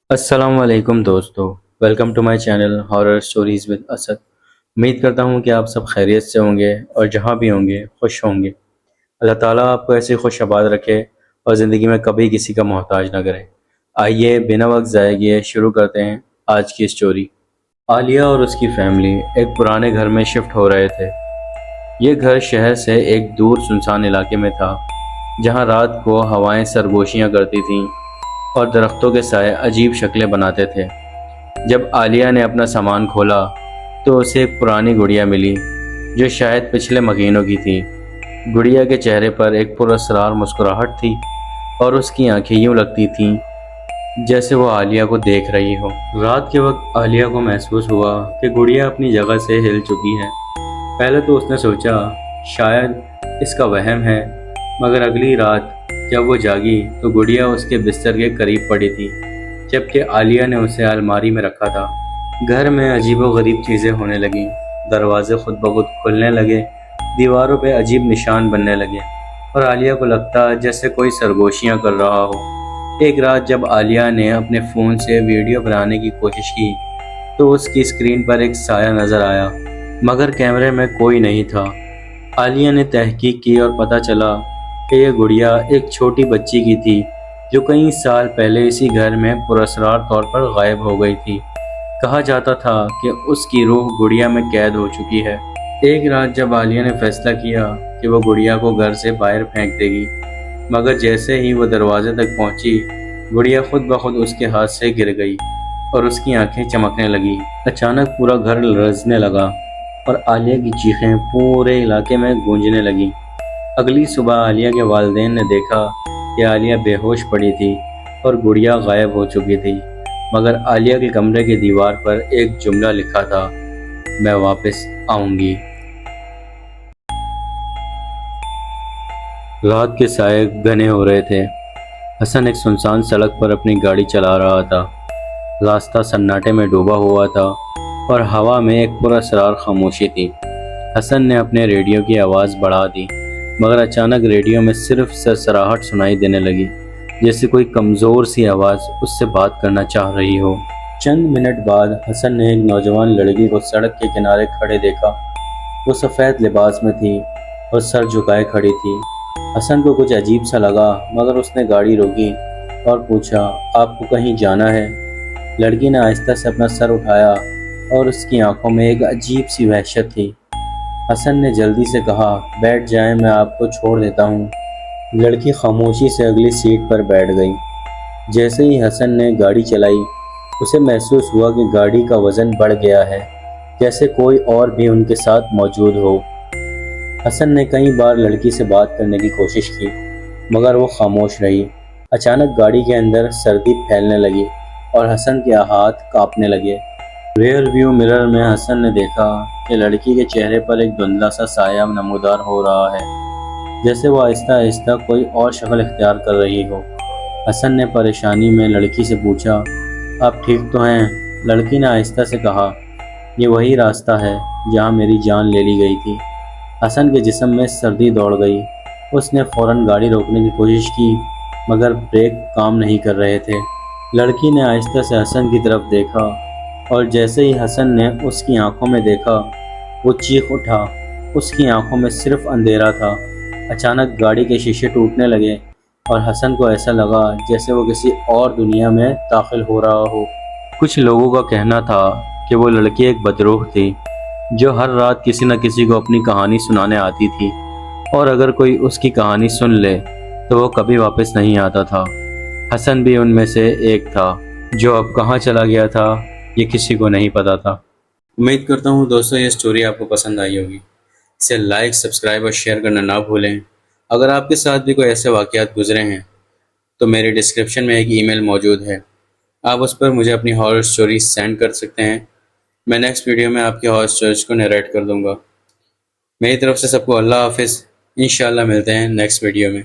अस्सलाम वालेकुम दोस्तों। Welcome to my channel horror stories with Asad. उम्मीद करता हूँ कि आप सब खैरियत से होंगे और जहाँ भी होंगे खुश होंगे। अल्लाह ताला आपको ऐसे खुश आबाद रखे और ज़िंदगी में कभी किसी का मोहताज ना करे। आइए बिना वक्त ज़ाया किए शुरू करते हैं आज की स्टोरी। आलिया और उसकी फैमिली एक पुराने घर में शिफ्ट हो रहे थे। ये घर शहर से एक दूर सुनसान इलाके में था, जहाँ रात को हवाएं सरगोशियाँ करती थीं और दरख्तों के साए अजीब शक्लें बनाते थे। जब आलिया ने अपना सामान खोला तो उसे एक पुरानी गुड़िया मिली, जो शायद पिछले महीनों की थी। गुड़िया के चेहरे पर एक पुरअसरार मुस्कुराहट थी और उसकी आंखें यूं लगती थीं जैसे वो आलिया को देख रही हो। रात के वक्त आलिया को महसूस हुआ कि गुड़िया अपनी जगह से हिल चुकी है। पहले तो उसने सोचा शायद इसका वहम है, मगर अगली रात जब वो जागी तो गुड़िया उसके बिस्तर के करीब पड़ी थी, जबकि आलिया ने उसे अलमारी में रखा था। घर में अजीबोगरीब चीज़ें होने लगीं। दरवाजे खुद ब खुद खुलने लगे, दीवारों पे अजीब निशान बनने लगे और आलिया को लगता जैसे कोई सरगोशियां कर रहा हो। एक रात जब आलिया ने अपने फ़ोन से वीडियो बनाने की कोशिश की तो उसकी स्क्रीन पर एक साया नज़र आया, मगर कैमरे में कोई नहीं था। आलिया ने तहकीक की और पता चला कि यह गुड़िया एक छोटी बच्ची की थी, जो कई साल पहले इसी घर में पुरअसरार तौर पर गायब हो गई थी। कहा जाता था कि उसकी रूह गुड़िया में कैद हो चुकी है। एक रात जब आलिया ने फैसला किया कि वो गुड़िया को घर से बाहर फेंक देगी, मगर जैसे ही वो दरवाजे तक पहुंची, गुड़िया खुद ब खुद उसके हाथ से गिर गई और उसकी आंखें चमकने लगी। अचानक पूरा घर लरजने लगा और आलिया की चीखें पूरे इलाके में गूंजने लगी। अगली सुबह आलिया के वालिदैन ने देखा कि आलिया बेहोश पड़ी थी और गुड़िया गायब हो चुकी थी, मगर आलिया के कमरे की दीवार पर एक जुमला लिखा था, मैं वापस आऊंगी। रात के साए घने हो रहे थे। हसन एक सुनसान सड़क पर अपनी गाड़ी चला रहा था। रास्ता सन्नाटे में डूबा हुआ था और हवा में एक पुरअसरार खामोशी थी। हसन ने अपने रेडियो की आवाज़ बढ़ा दी, मगर अचानक रेडियो में सिर्फ सरसराहट सुनाई देने लगी, जैसे कोई कमज़ोर सी आवाज़ उससे बात करना चाह रही हो। चंद मिनट बाद हसन ने एक नौजवान लड़की को सड़क के किनारे खड़े देखा। वो सफ़ेद लिबास में थी और सर झुकाए खड़ी थी। हसन को कुछ अजीब सा लगा, मगर उसने गाड़ी रोकी और पूछा, आपको कहीं जाना है? लड़की ने आहिस्ता से अपना सर उठाया और उसकी आंखों में एक अजीब सी वहशत थी। हसन ने जल्दी से कहा, बैठ जाएं, मैं आपको छोड़ देता हूँ। लड़की खामोशी से अगली सीट पर बैठ गई। जैसे ही हसन ने गाड़ी चलाई, उसे महसूस हुआ कि गाड़ी का वज़न बढ़ गया है, जैसे कोई और भी उनके साथ मौजूद हो। हसन ने कई बार लड़की से बात करने की कोशिश की, मगर वो खामोश रही। अचानक गाड़ी के अंदर सर्दी फैलने लगी और हसन के हाथ कांपने लगे। रियर व्यू मिरर में हसन ने देखा कि लड़की के चेहरे पर एक धुंधला सा साया नमूदार हो रहा है, जैसे वो आहिस्ता आहिस्ता कोई और शक्ल इख्तियार कर रही हो। हसन ने परेशानी में लड़की से पूछा, आप ठीक तो हैं? लड़की ने आहिस्ता से कहा, ये वही रास्ता है जहाँ मेरी जान ले ली गई थी। हसन के जिस्म में सर्दी दौड़ गई। उसने फ़ौरन गाड़ी रोकने की कोशिश की, मगर ब्रेक काम नहीं कर रहे थे। लड़की ने आहिस्ता से हसन की तरफ देखा और जैसे ही हसन ने उसकी आंखों में देखा, वो चीख उठा। उसकी आंखों में सिर्फ अंधेरा था। अचानक गाड़ी के शीशे टूटने लगे और हसन को ऐसा लगा जैसे वो किसी और दुनिया में दाखिल हो रहा हो। कुछ लोगों का कहना था कि वो लड़की एक बदरूह थी, जो हर रात किसी न किसी को अपनी कहानी सुनाने आती थी, और अगर कोई उसकी कहानी सुन ले तो वो कभी वापस नहीं आता था। हसन भी उनमें से एक था, जो अब कहाँ चला गया था ये किसी को नहीं पता था। उम्मीद करता हूँ दोस्तों ये स्टोरी आपको पसंद आई होगी। इसे लाइक, सब्सक्राइब और शेयर करना ना भूलें। अगर आपके साथ भी कोई ऐसे वाक़यात गुजरे हैं तो मेरे डिस्क्रिप्शन में एक ईमेल मौजूद है, आप उस पर मुझे अपनी हॉरर स्टोरी सेंड कर सकते हैं। मैं नेक्स्ट वीडियो में आपकी हॉरर स्टोरीज को नरेट कर दूंगा। मेरी तरफ से सबको अल्लाह हाफिज़। इंशाल्लाह मिलते हैं नेक्स्ट वीडियो में।